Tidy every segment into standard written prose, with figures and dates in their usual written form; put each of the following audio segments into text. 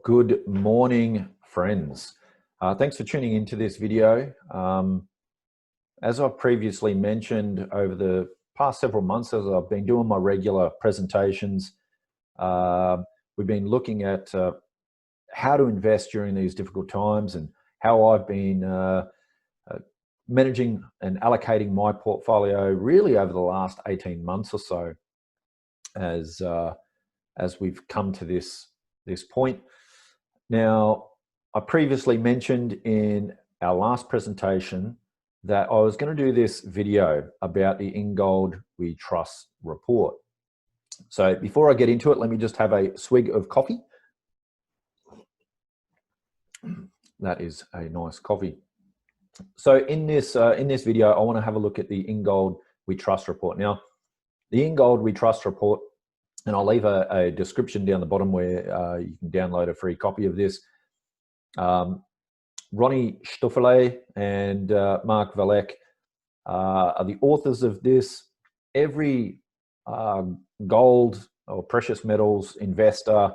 Good morning, friends. Thanks for tuning into this video. As I've previously mentioned, over the past several months, as I've been doing my regular presentations, we've been looking at how to invest during these difficult times and how I've been managing and allocating my portfolio really over the last 18 months or so as we've come to this point. Now, I previously mentioned in our last presentation that I was going to do this video about the In Gold We Trust report. So before I get into it, let me just have a swig of coffee. That is a nice coffee. So in this video, I want to have a look at the In Gold We Trust report. Now, the In Gold We Trust report, and I'll leave a description down the bottom where you can download a free copy of this. Ronnie Stoffele and Mark Valek are the authors of this. Every gold or precious metals investor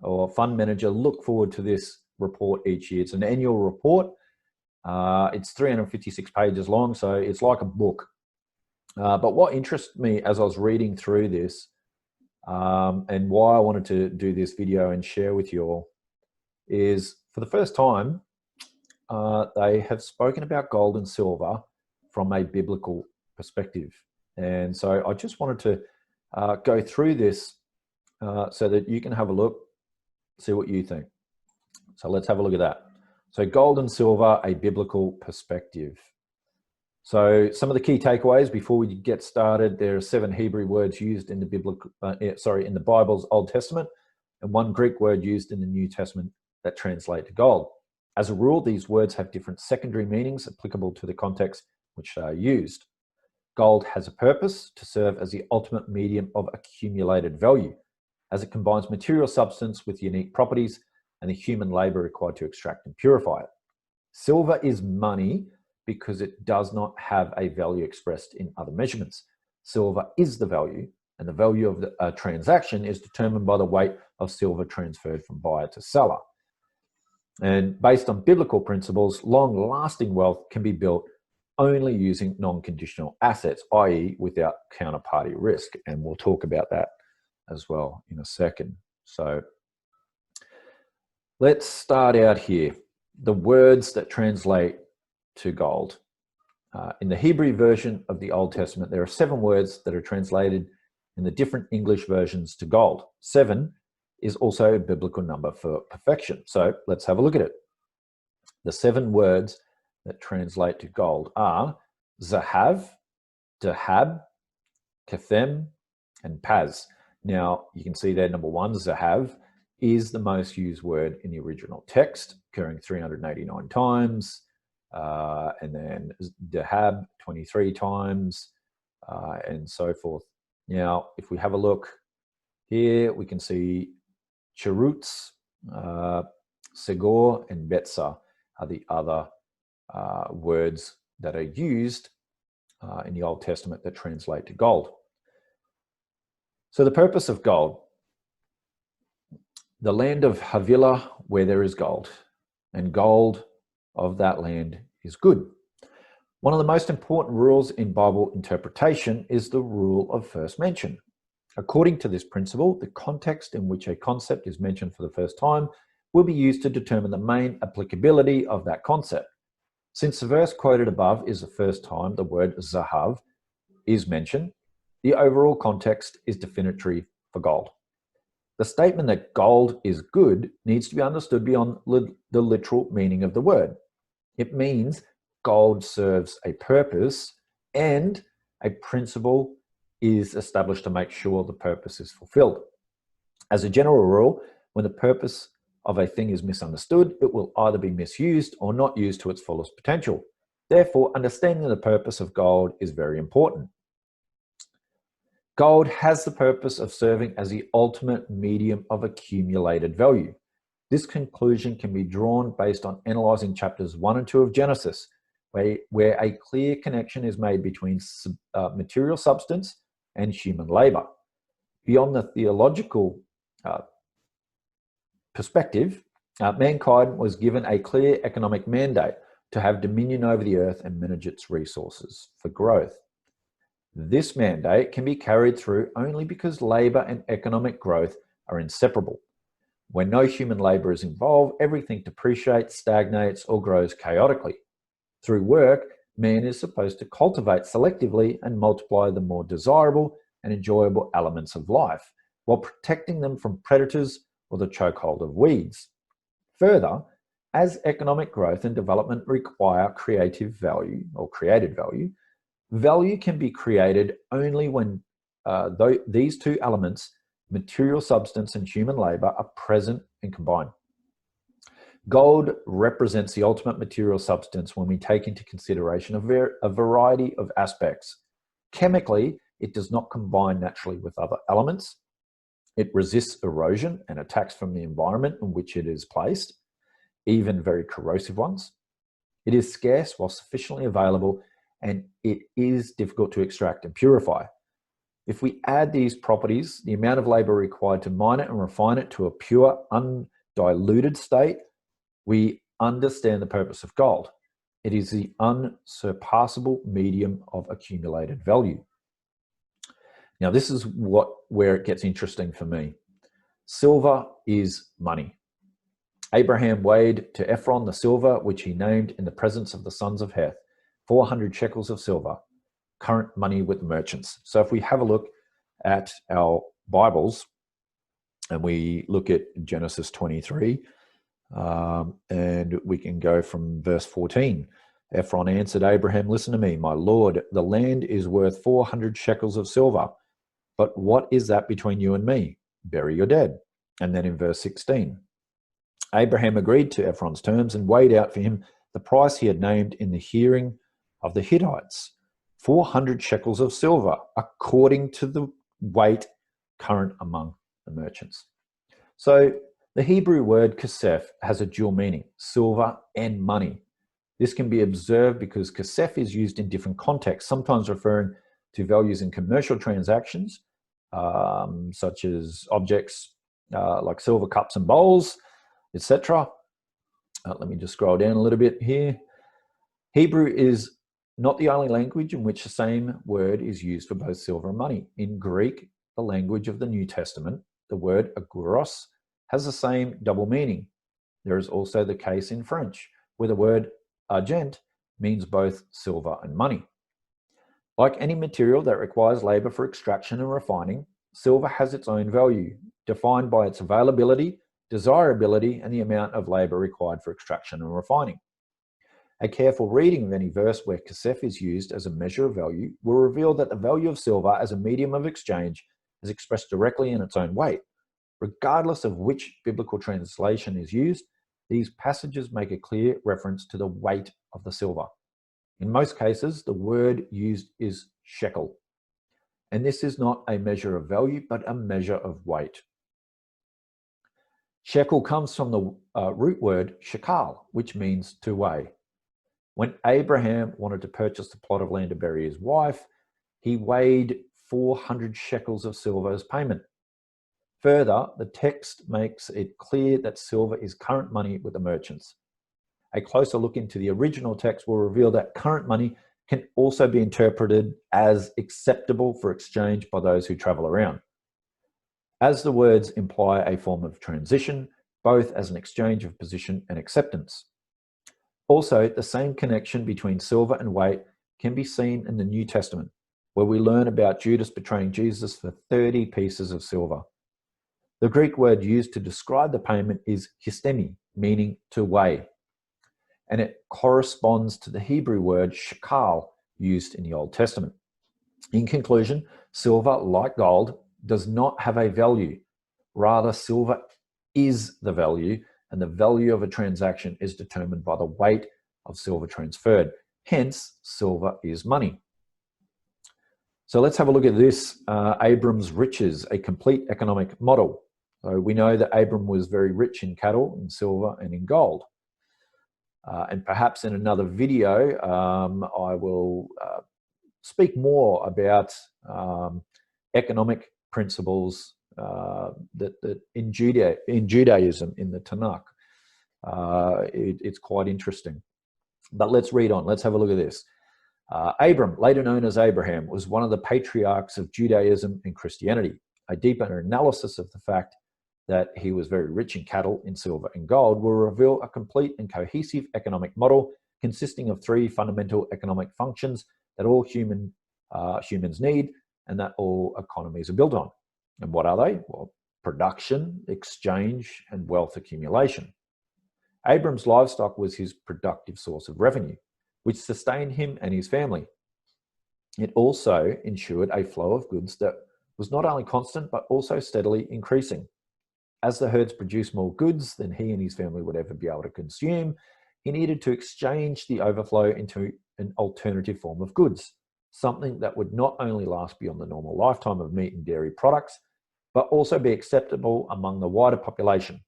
or fund manager look forward to this report each year. It's an annual report. It's 356 pages long, so it's like a book. But what interests me as I was reading through this, and why I wanted to do this video and share with you all, is for the first time, they have spoken about gold and silver from a biblical perspective. And so I just wanted to go through this so that you can have a look, see what you think. So let's have a look at that. So gold and silver, a biblical perspective. So some of the key takeaways before we get started: there are 7 Hebrew words used in the in the Bible's Old Testament, and 1 Greek word used in the New Testament that translate to gold. As a rule, these words have different secondary meanings applicable to the context which they are used. Gold has a purpose to serve as the ultimate medium of accumulated value, as it combines material substance with unique properties and the human labor required to extract and purify it. Silver is money because it does not have a value expressed in other measurements. Silver is the value, and the value of the transaction is determined by the weight of silver transferred from buyer to seller. And based on biblical principles, long-lasting wealth can be built only using non-conditional assets, i.e. without counterparty risk. And we'll talk about that as well in a second. So let's start out here. The words that translate to gold. In the Hebrew version of the Old Testament, there are 7 words that are translated in the different English versions to gold. 7 is also a biblical number for perfection. So let's have a look at it. The 7 words that translate to gold are zahav, dahab, kathem, and paz. Now, you can see there, number 1, zahav, is the most used word in the original text, occurring 389 times. And then dahab 23 times, and so forth. Now, if we have a look here, we can see cheruts, segor, and betza are the other words that are used in the Old Testament that translate to gold. So the purpose of gold: the land of Havilah where there is gold, and gold of that land is good. One of the most important rules in Bible interpretation is the rule of first mention. According to this principle, the context in which a concept is mentioned for the first time will be used to determine the main applicability of that concept. Since the verse quoted above is the first time the word zahav is mentioned, the overall context is definitory for gold. The statement that gold is good needs to be understood beyond the literal meaning of the word. It means gold serves a purpose, and a principle is established to make sure the purpose is fulfilled. As a general rule, when the purpose of a thing is misunderstood, it will either be misused or not used to its fullest potential. Therefore, understanding the purpose of gold is very important. Gold has the purpose of serving as the ultimate medium of accumulated value. This conclusion can be drawn based on analyzing chapters 1 and 2 of Genesis, where a clear connection is made between material substance and human labor. Beyond the theological perspective, Mankind was given a clear economic mandate to have dominion over the earth and manage its resources for growth. This mandate can be carried through only because labour and economic growth are inseparable. When no human labour is involved, everything depreciates, stagnates, or grows chaotically. Through work, man is supposed to cultivate selectively and multiply the more desirable and enjoyable elements of life, while protecting them from predators or the chokehold of weeds. Further, as economic growth and development require creative value or created value, value can be created only when these two elements, material substance and human labor, are present and combined. Gold represents the ultimate material substance when we take into consideration a variety of aspects. Chemically, it does not combine naturally with other elements. It resists erosion and attacks from the environment in which it is placed, even very corrosive ones. It is scarce while sufficiently available, and it is difficult to extract and purify. If we add these properties, the amount of labor required to mine it and refine it to a pure, undiluted state, we understand the purpose of gold. It is the unsurpassable medium of accumulated value. Now, this is where it gets interesting for me. Silver is money. Abraham weighed to Ephron the silver, which he named in the presence of the sons of Heth, 400 shekels of silver, current money with merchants. So if we have a look at our Bibles and we look at Genesis 23, and we can go from verse 14. Ephron answered Abraham, "Listen to me, my Lord, the land is worth 400 shekels of silver. But what is that between you and me? Bury your dead." And then in verse 16, Abraham agreed to Ephron's terms and weighed out for him the price he had named in the hearing of the Hittites, 400 shekels of silver, according to the weight current among the merchants. So the Hebrew word kasef has a dual meaning, silver and money. This can be observed because kasef is used in different contexts, sometimes referring to values in commercial transactions, such as objects like silver cups and bowls, etc. Let me just scroll down a little bit here. Hebrew is not the only language in which the same word is used for both silver and money. In Greek, the language of the New Testament, the word aguros has the same double meaning. There is also the case in French, where the word argent means both silver and money. Like any material that requires labor for extraction and refining, silver has its own value, defined by its availability, desirability, and the amount of labor required for extraction and refining. A careful reading of any verse where kasef is used as a measure of value will reveal that the value of silver as a medium of exchange is expressed directly in its own weight. Regardless of which biblical translation is used, these passages make a clear reference to the weight of the silver. In most cases, the word used is shekel. And this is not a measure of value, but a measure of weight. Shekel comes from the root word shekal, which means to weigh. When Abraham wanted to purchase the plot of land to bury his wife, he weighed 400 shekels of silver as payment. Further, the text makes it clear that silver is current money with the merchants. A closer look into the original text will reveal that current money can also be interpreted as acceptable for exchange by those who travel around, as the words imply a form of transition, both as an exchange of position and acceptance. Also, the same connection between silver and weight can be seen in the New Testament, where we learn about Judas betraying Jesus for 30 pieces of silver. The Greek word used to describe the payment is histemi, meaning to weigh, and it corresponds to the Hebrew word shekal used in the Old Testament. In conclusion, silver, like gold, does not have a value. Rather, silver is the value, and the value of a transaction is determined by the weight of silver transferred. Hence, silver is money. So let's have a look at this, Abram's riches, a complete economic model. So we know that Abram was very rich in cattle, in silver, and in gold. And perhaps in another video, I will speak more about economic principles that in Judaism, in the Tanakh. It's quite interesting. But let's read on. Let's have a look at this. Abram, later known as Abraham, was one of the patriarchs of Judaism and Christianity. A deeper analysis of the fact that he was very rich in cattle, in silver, and gold will reveal a complete and cohesive economic model consisting of three fundamental economic functions that all humans need and that all economies are built on. And what are they? Well, production, exchange, and wealth accumulation. Abram's livestock was his productive source of revenue, which sustained him and his family. It also ensured a flow of goods that was not only constant, but also steadily increasing. As the herds produced more goods than he and his family would ever be able to consume, he needed to exchange the overflow into an alternative form of goods, something that would not only last beyond the normal lifetime of meat and dairy products, but also be acceptable among the wider population.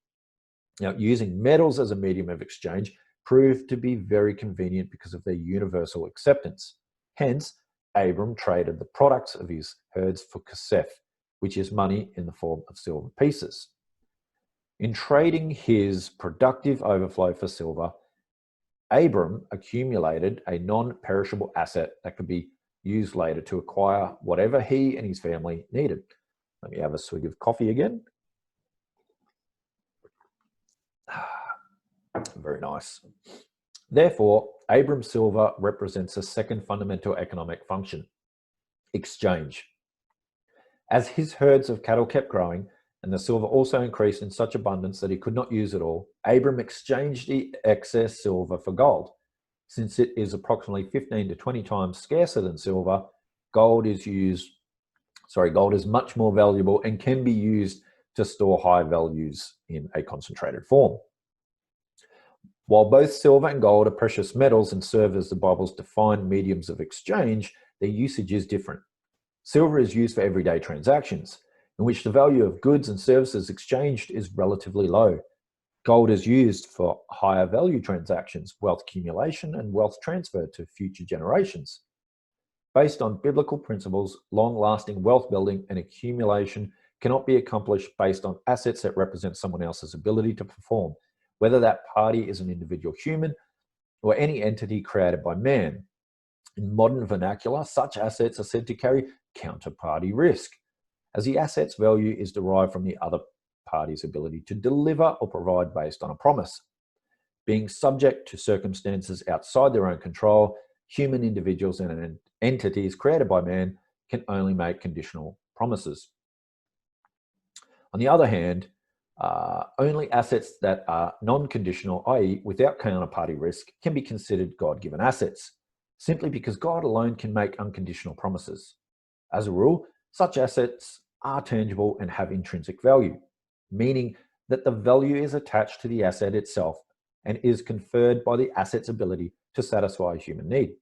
Now, using metals as a medium of exchange proved to be very convenient because of their universal acceptance. Hence, Abram traded the products of his herds for kesef, which is money in the form of silver pieces. In trading his productive overflow for silver, Abram accumulated a non-perishable asset that could be used later to acquire whatever he and his family needed. Let me have a swig of coffee again. Very nice. Therefore, Abram's silver represents a second fundamental economic function, exchange. As his herds of cattle kept growing, and the silver also increased in such abundance that he could not use it all, Abram exchanged the excess silver for gold. Since it is approximately 15 to 20 times scarcer than silver, gold is much more valuable and can be used to store high values in a concentrated form. While both silver and gold are precious metals and serve as the Bible's defined mediums of exchange, their usage is different. Silver is used for everyday transactions, in which the value of goods and services exchanged is relatively low. Gold is used for higher value transactions, wealth accumulation, and wealth transfer to future generations. Based on biblical principles, long-lasting wealth building and accumulation cannot be accomplished based on assets that represent someone else's ability to perform, whether that party is an individual human or any entity created by man. In modern vernacular, such assets are said to carry counterparty risk, as the asset's value is derived from the other party's ability to deliver or provide based on a promise. Being subject to circumstances outside their own control, human individuals and entities created by man can only make conditional promises. On the other hand, only assets that are non-conditional, i.e. without counterparty risk, can be considered God-given assets, simply because God alone can make unconditional promises. As a rule, such assets are tangible and have intrinsic value, meaning that the value is attached to the asset itself and is conferred by the asset's ability to satisfy a human need.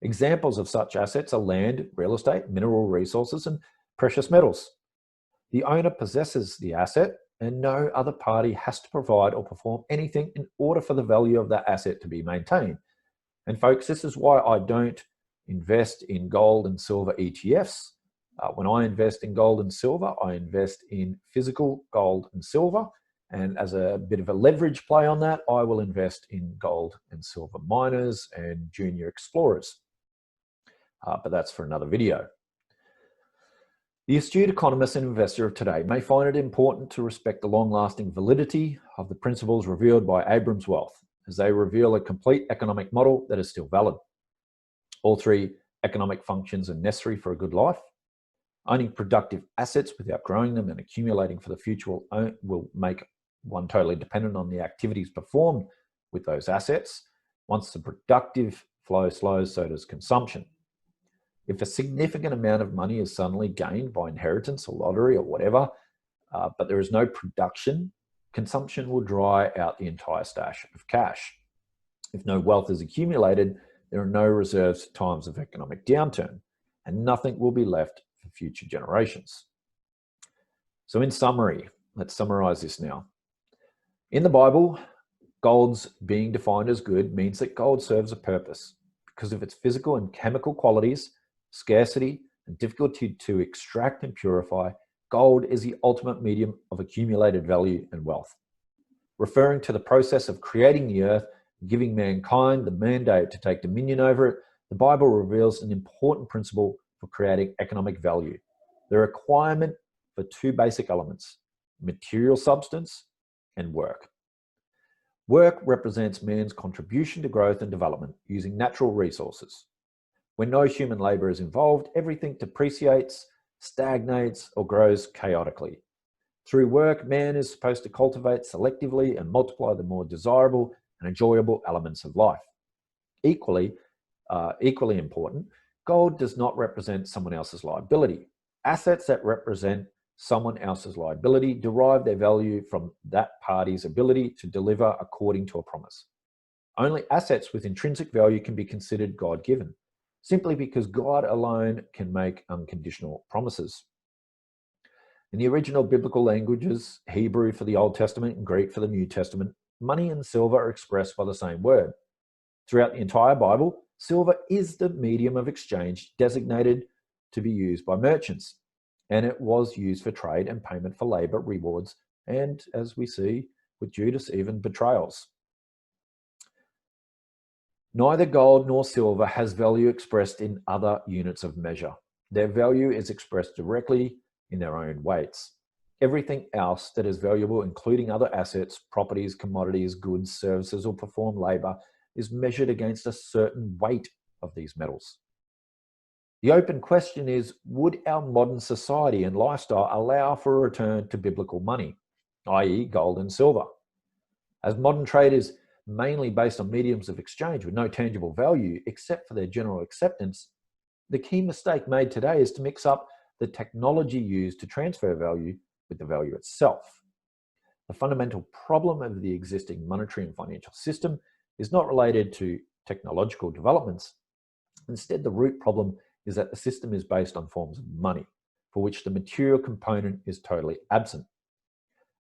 Examples of such assets are land, real estate, mineral resources, and precious metals. The owner possesses the asset, and no other party has to provide or perform anything in order for the value of that asset to be maintained. And folks, this is why I don't invest in gold and silver ETFs. When I invest in gold and silver, I invest in physical gold and silver. And as a bit of a leverage play on that, I will invest in gold and silver miners and junior explorers. But that's for another video. The astute economist and investor of today may find it important to respect the long-lasting validity of the principles revealed by Abram's wealth, as they reveal a complete economic model that is still valid. All three economic functions are necessary for a good life. Owning productive assets without growing them and accumulating for the future will make one totally dependent on the activities performed with those assets. Once the productive flow slows, so does consumption. If a significant amount of money is suddenly gained by inheritance or lottery or whatever, but there is no production, consumption will dry out the entire stash of cash. If no wealth is accumulated, there are no reserves for times of economic downturn, and nothing will be left for future generations. So in summary, let's summarize this now. In the Bible, gold's being defined as good means that gold serves a purpose because of its physical and chemical qualities, scarcity, and difficulty to extract and purify. Gold is the ultimate medium of accumulated value and wealth. referring to the process of creating the earth, giving mankind the mandate to take dominion over it. The Bible reveals an important principle for creating economic value: the requirement for two basic elements, material substance and work. Work represents man's contribution to growth and development using natural resources. When no human labor is involved, everything depreciates, stagnates, or grows chaotically. Through work, man is supposed to cultivate selectively and multiply the more desirable and enjoyable elements of life. Equally important, gold does not represent someone else's liability. Assets that represent someone else's liability derive their value from that party's ability to deliver according to a promise. Only assets with intrinsic value can be considered God-given, simply because God alone can make unconditional promises. In the original biblical languages, Hebrew for the Old Testament and Greek for the New Testament, money and silver are expressed by the same word. Throughout the entire Bible, silver is the medium of exchange designated to be used by merchants, and it was used for trade and payment for labor, rewards, and, as we see with Judas, even betrayals. Neither gold nor silver has value expressed in other units of measure. Their value is expressed directly in their own weights. Everything else that is valuable, including other assets, properties, commodities, goods, services, or performed labor, is measured against a certain weight of these metals. The open question is, would our modern society and lifestyle allow for a return to biblical money, i.e. gold and silver? As modern trade is mainly based on mediums of exchange with no tangible value except for their general acceptance, the key mistake made today is to mix up the technology used to transfer value with the value itself. The fundamental problem of the existing monetary and financial system is not related to technological developments. Instead, the root problem is that the system is based on forms of money, for which the material component is totally absent.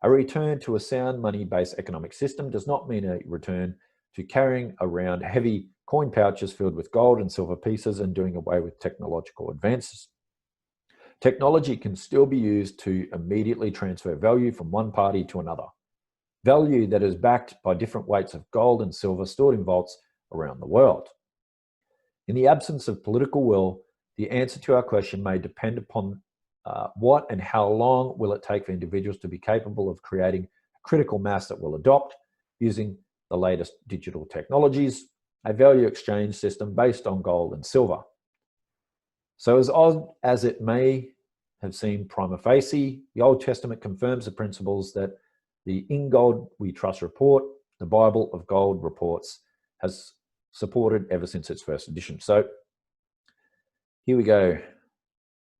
A return to a sound money-based economic system does not mean a return to carrying around heavy coin pouches filled with gold and silver pieces and doing away with technological advances. Technology can still be used to immediately transfer value from one party to another. Value that is backed by different weights of gold and silver stored in vaults around the world. In the absence of political will, the answer to our question may depend upon what and how long will it take for individuals to be capable of creating a critical mass that will adopt, using the latest digital technologies, a value exchange system based on gold and silver. So as odd as it may have seemed prima facie, the Old Testament confirms the principles that the In Gold We Trust report, the Bible of Gold reports, has supported ever since its first edition. So here we go,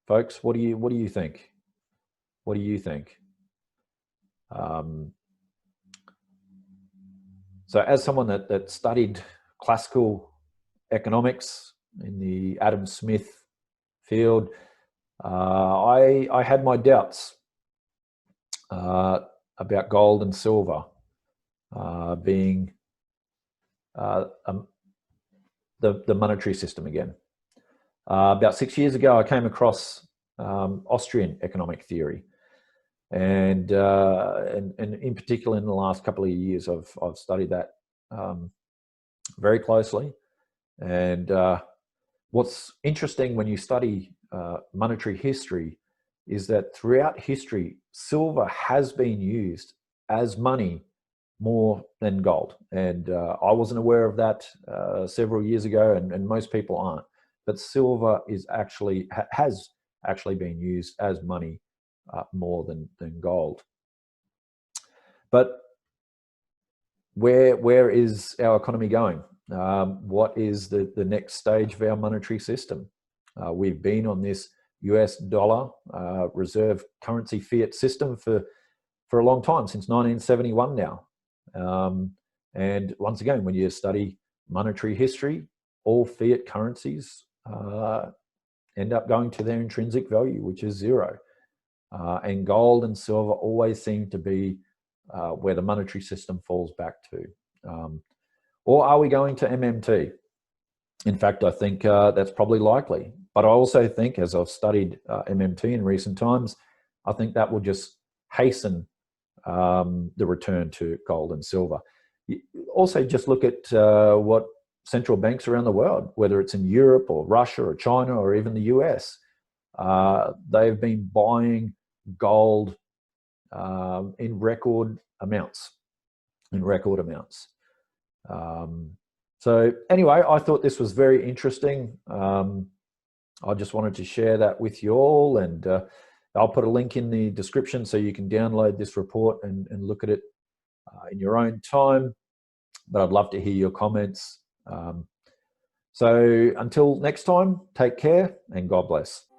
folks. What do you think? What do you think? So as someone that studied classical economics in the Adam Smith field, I had my doubts about gold and silver being the monetary system again. About 6 years ago, I came across Austrian economic theory, and in particular, in the last couple of years, I've studied that very closely. And what's interesting when you study monetary history is that throughout history, silver has been used as money more than gold. And I wasn't aware of that several years ago, and most people aren't. But silver has actually been used as money more than gold. But where is our economy going? What is the next stage of our monetary system? We've been on this US dollar reserve currency fiat system for a long time, since 1971 now. And once again, when you study monetary history, all fiat currencies end up going to their intrinsic value, which is zero. And gold and silver always seem to be where the monetary system falls back to. Or are we going to MMT? In fact, I think that's probably likely. But I also think, as I've studied MMT in recent times, I think that will just hasten the return to gold and silver. Also, just look at what central banks around the world, whether it's in Europe or Russia or China or even the US, they've been buying gold in record amounts. So anyway, I thought this was very interesting. I just wanted to share that with you all, and I'll put a link in the description so you can download this report and look at it in your own time. But I'd love to hear your comments. So until next time, take care and God bless.